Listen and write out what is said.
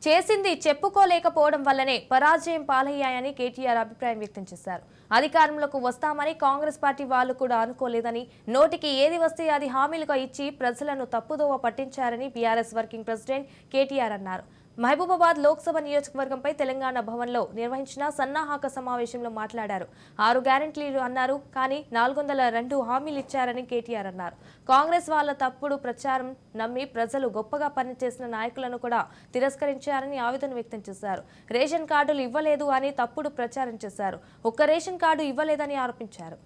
చేసింది చెప్పుకోలేకపోవడం వల్లనే పరాజయం పాలయ్యాయని కేటీఆర్ అభిప్రాయం వ్యక్తం చేశారు. అధికారంలోకి వస్తామని కాంగ్రెస్ పార్టీ వాళ్లు కూడా అనుకోలేదని, నోటికి ఏది వస్తే అది హామీలుగా ఇచ్చి ప్రజలను తప్పుదోవ పట్టించారని బీఆర్ఎస్ వర్కింగ్ ప్రెసిడెంట్ కేటీఆర్ అన్నారు. మహబూబాబాద్ లోక్సభ నియోజకవర్గంపై తెలంగాణ భవన్లో నిర్వహించిన సన్నాహక సమావేశంలో మాట్లాడారు. 6 గ్యారెంటీలు అన్నారు, కానీ 402 హామీలు ఇచ్చారని కేటీఆర్ అన్నారు. కాంగ్రెస్ వాళ్ల తప్పుడు ప్రచారం నమ్మి ప్రజలు గొప్పగా పనిచేసిన నాయకులను కూడా తిరస్కరించారని ఆవేదన వ్యక్తం చేశారు. రేషన్ కార్డులు ఇవ్వలేదు అని తప్పుడు ప్రచారం చేశారు. ఒక్క రేషన్ కార్డు ఇవ్వలేదని ఆరోపించారు.